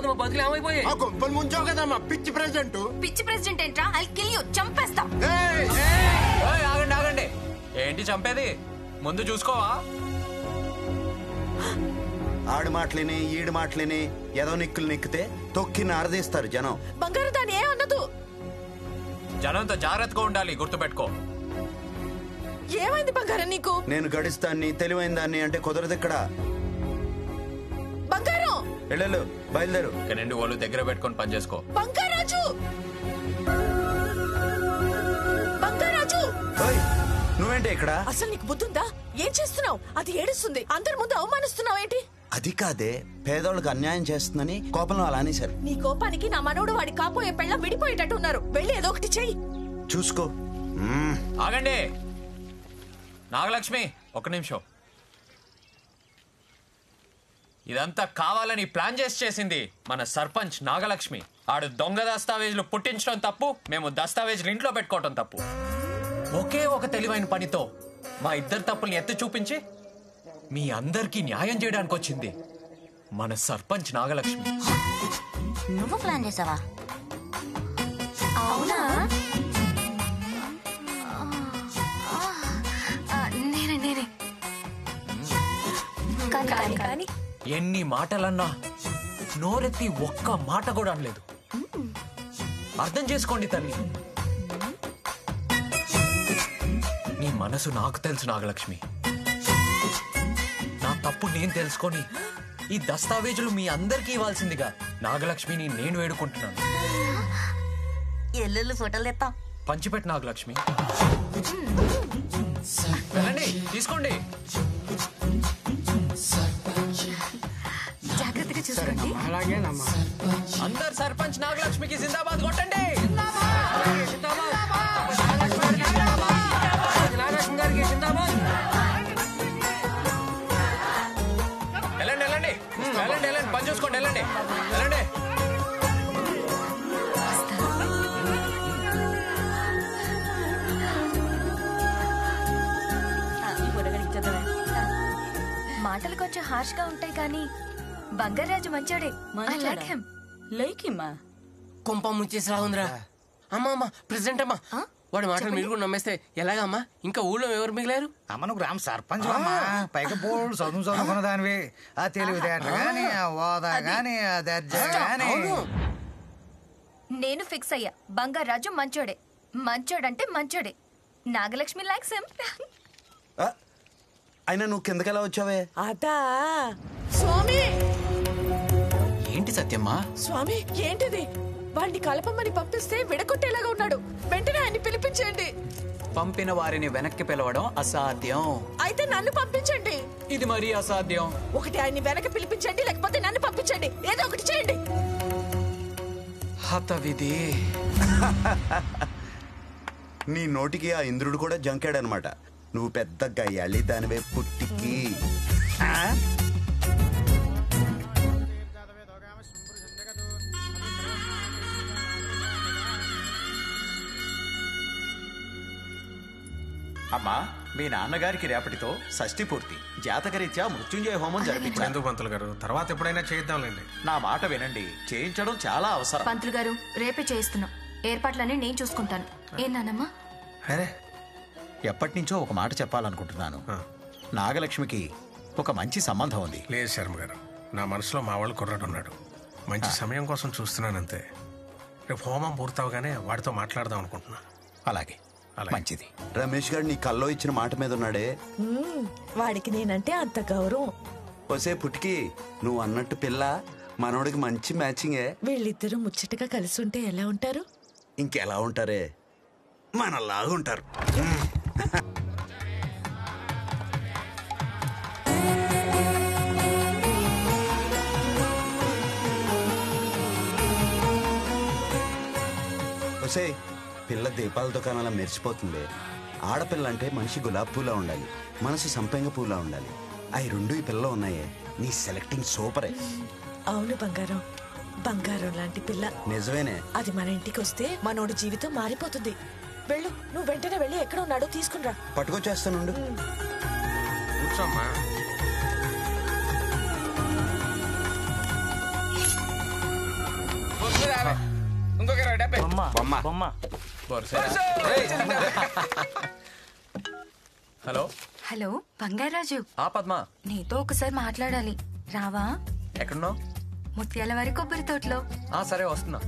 అప్పుడు మా బతుకులు ఏమైపోయాయి? గొప్పలు ముంచావు కదమ్మా పిచ్చి ప్రెసిడెంట్. పిచ్చి ప్రెసిడెంట్ ఏంట్రా? ఐ కిల్ యు, చంపేస్తా. ఆగండి ఆగండి, ఏంటి చంపేది? ముందు చూసుకోవా? ఆడు మాటలేని ఈడు మాటలేని ఏదో నిక్కులు నిక్కితే తొక్కి నారదీస్తారు జనం. బంగారు దాని ఏ అన్నదు. జనంతో జాగ్రత్తగా ఉండాలి, గుర్తుపెట్టుకో. ఏమైంది బంగారం నీకు? నేను గడిస్తాన్ని తెలివైన దాన్ని అంటే కుదరదు ఇక్కడ. బంగారం వెళ్ళు, బయలుదేరు. రెండు వాళ్ళు దగ్గర పెట్టుకొని పని చేసుకో. బంగారాజు, బంగారాజు, నువ్వేంటి ఇక్కడ? అసలు నీకు బుద్ధుందా? ఏం చేస్తున్నావు? అది ఏడుస్తుంది, అందరి ముందు అవమానిస్తున్నావు ఏంటి? అది కాదే, పేదోళ్ళకి అన్యాయం చేస్తుందని కోపంలో అలా అనేశారు. నీ కోపానికి నా మనోడు వాడి కాపోయే పెళ్ళ విడిపోయేటట్టు ఉన్నారు. వెళ్ళి ఏదో ఒకటి చెయ్యి. చూసుకో. ఆగండి నాగలక్ష్మి, ఒక్క నిమిషం. ఇదంతా కావాలని ప్లాన్ చేసింది మన సర్పంచ్ నాగలక్ష్మి. ఆడు దొంగ దస్తావేజులు పుట్టించడం తప్పు, మేము దస్తావేజులు ఇంట్లో పెట్టుకోవటం తప్పు. ఒకే ఒక తెలివైన పనితో మా ఇద్దరు తప్పుల్ని ఎత్తి చూపించి మీ అందరికీ న్యాయం చేయడానికి వచ్చింది మన సర్పంచ్ నాగలక్ష్మి. నువ్వు ప్లాన్ చేసావా? అవునా? నేనే కానీ ఎన్ని మాటలన్నా నోరెత్తి ఒక్క మాట కూడా అనలేదు. అర్థం చేసుకోండి తల్లి, నీ మనసు నాకు తెలుసు నాగలక్ష్మి. నా తప్పు నేను తెలుసుకొని ఈ దస్తావేజులు మీ అందరికీ ఇవ్వాల్సిందిగా నాగలక్ష్మిని నేను వేడుకుంటున్నాను. ఎల్లుళ్ళు ఫోటోలు తెస్తాం. పంచిపెట్టు నాగలక్ష్మి. వెళ్ళండి, తీసుకోండి. జాగ్రత్తగా చూసుకోండి. అలాగేనమ్మా. అందరు సర్పంచ్ నాగలక్ష్మికి జిందాబాద్ కొట్టండి. వెళ్ళండి వెళ్ళండి వెళ్ళండి వెళ్ళండి, పని చూసుకోండి. వెళ్ళండి వెళ్ళండి. మాటలు కొంచెం హార్ష్ గా ఉంటాయి కానీ బంగారాజు మంచోడే. కొంప ముంచేసిరా ఉందిరా. అమ్మా అమ్మా ప్రెసిడెంట్ అమ్మా, వాడి మాటలు మీరు కూడా నమ్మేస్తే ఎలాగమ్మా? ఇంకా ఊళ్ళో ఎవరు మిగిలారు? అమ్మ నువ్వు గ్రామ సర్పంచ్ అమ్మా, పైకి పోడు చదువుకున్న దానివి. ఆ తెలివితేటలు గాని, ఆ హోదా గాని, ఆ దర్జా గాని. నేను ఫిక్స్ అయ్యా, బంగారాజు మంచోడే. మంచోడంటే మంచోడే. Nagalakshmi likes him. అయినా నువ్వు కిందకెలా వచ్చావే? అదా స్వామి. ఏంటి సత్యమ్మా? స్వామి ఏంటిది? వాడిని కలపమని పంపిస్తే విడగొట్టేలాగా ఉన్నాడు. వెంటనే ఆయన్ని పిలిపించండి. పంపిన వారిని వెనక్కి పిలవడం అసాధ్యం. అయితే నన్ను పంపించండి. ఇది మరీ అసాధ్యం. ఒకటి ఆయన్ని వెనక్కి పిలిపించండి, లేకపోతే నన్ను పంపించండి. ఏదో ఒకటి చేయండి. హత విధి. నీ నోటికి ఆ ఇంద్రుడు కూడా జంకాడనమాట. నువ్వు పెద్ద గయ్యాలి దానివే పుట్టికి. అమ్మా, మీ నాన్నగారికి రేపటితో షష్ఠి పూర్తి. జాతకరీత్యా మృత్యుంజయ హోమం జరిపించారు పంతులు గారు. తర్వాత ఎప్పుడైనా చేద్దాంలేండి. నా మాట వినండి, చేయించడం చాలా అవసరం. పంతులు గారు రేపే చేయిస్తున్నాం. ఏర్పాట్లన్నీ నేను చూసుకుంటాను. ఏ నానమ్మా? అరే, ఎప్పటి నుంచో ఒక మాట చెప్పాలనుకుంటున్నాను. నాగలక్ష్మికి ఒక మంచి సంబంధం ఉంది. లేదు శర్మ గారు, నా మనసులో మా వాళ్ళు కుర్రాడు ఉన్నాడు. మంచి సమయం కోసం చూస్తున్నానంతే. రేపు హోమం పూర్తవగానే వాడితో మాట్లాడదాం అనుకుంటున్నా. అలాగే, మంచిది. రమేష్ గారు నీ కల్లో ఇచ్చిన మాట మీద ఉన్నాడే. వాడికి నేనంటే అంత గౌరవం. ఒసే పుట్టికి, నువ్వు అన్నట్టు పిల్ల మనోడికి మంచి మ్యాచింగే. వీళ్ళిద్దరూ ముచ్చటగా కలిసి ఉంటే ఎలా ఉంటారు? ఇంకెలా ఉంటారే, మనలాగా ఉంటారు. ఒసే, పిల్ల దీపాల దుకాణాల మెరిసిపోతుంది. ఆడపిల్ల అంటే మనిషి గులాబ్ పూలా ఉండాలి, మనసు సంపెంగ పూలా ఉండాలి. అవి రెండు ఈ పిల్ల ఉన్నాయే. నీ సెలెక్టింగ్ సూపరే. అవును బంగారం, బంగారం లాంటి పిల్ల. నిజమేనే. అది మన ఇంటికి వస్తే మనోడి జీవితం మారిపోతుంది. వెళ్ళు, నువ్వు వెంటనే వెళ్ళి ఎక్కడ ఉన్నాడో తీసుకునిరా. పట్టుకొచ్చేస్తానుండు. కూర్చోమ్మా. ఇంకొక 70. బొమ్మ హలో హలో బంగారాజు, పద్మ, నీతో ఒకసారి మాట్లాడాలి, రావా? ఎక్కడున్నావు? ముత్యాల వారి కొబ్బరి తోటలో. సరే వస్తున్నా.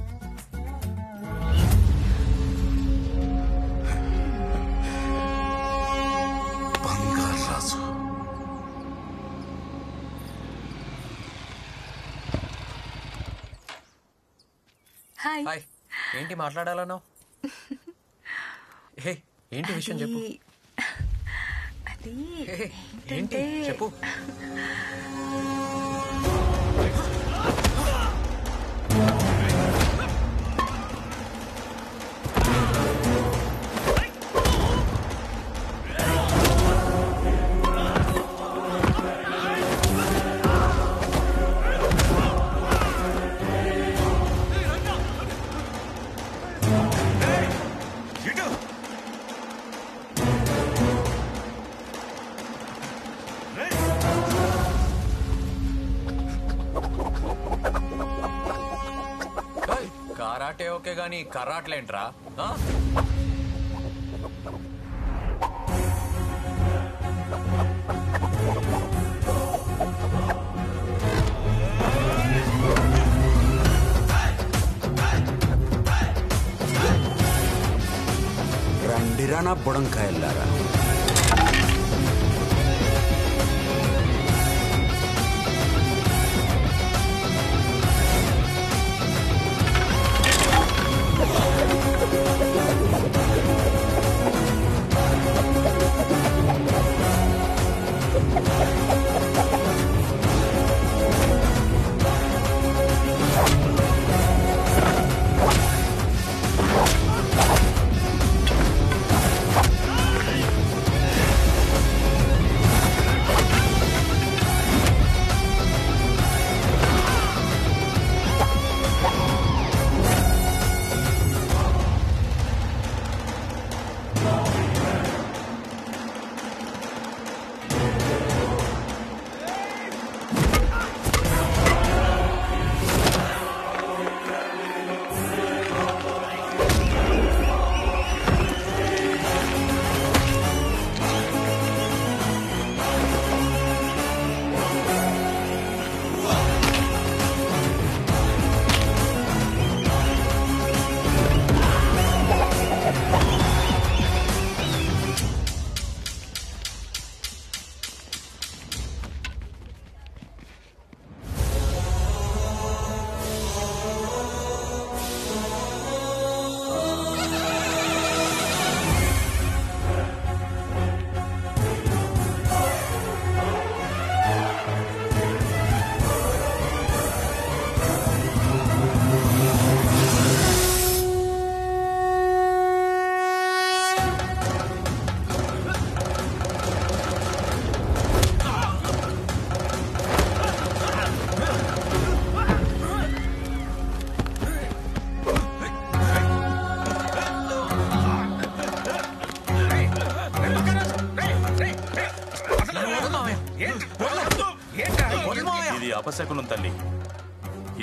బంగారాజు హాయ్. హాయ్. ఏంటి మాట్లాడాలన్నావు? హే, ఏంటి విషయం చెప్పు. అది హే, ఏంటి చెప్పు. కరాటే ఓకే గానీ కరాట్లేంట్రా? రండిరా నా బుడంకాయల్లారా. ఇది అపశకునం తల్లి.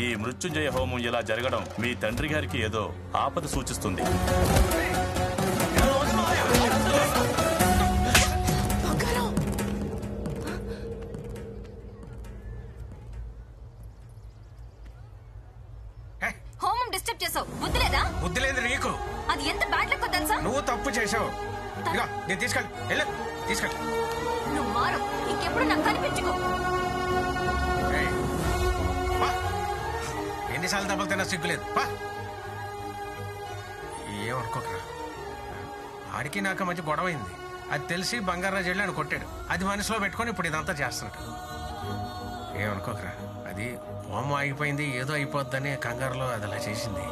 ఈ మృత్యుంజయ హోమం ఇలా జరగడం మీ తండ్రి గారికి ఏదో ఆపద సూచిస్తుంది. హోమం డిస్టర్బ్ చేసావు, బుద్ధి లేదా? బుద్ధి లేదు నీకు. అది ఎంత బ్యాడ్ లక్ తెలుసా? నువ్వు తప్పు చేసావు. ఇదిగో నేను తీసుకెళ్ళి తీసుకెళ్ళి. నువ్వు మారు, ఇంకెప్పుడు నాకు కనిపించుకో. ఎన్నిసార్లు దెబ్బలు తిన్నా సిగ్గులేదు. ఏమనుకోకరా, ఆడికి నాకు మధ్య గొడవ అయింది. అది తెలిసి బంగారాజు వెళ్ళి ఆయన కొట్టాడు. అది మనసులో పెట్టుకొని ఇప్పుడు ఇదంతా చేస్తున్నాడు. ఏమనుకోకరా, అది హోమం ఆగిపోయింది, ఏదో అయిపోద్దని కంగారులో అది అలా చేసింది.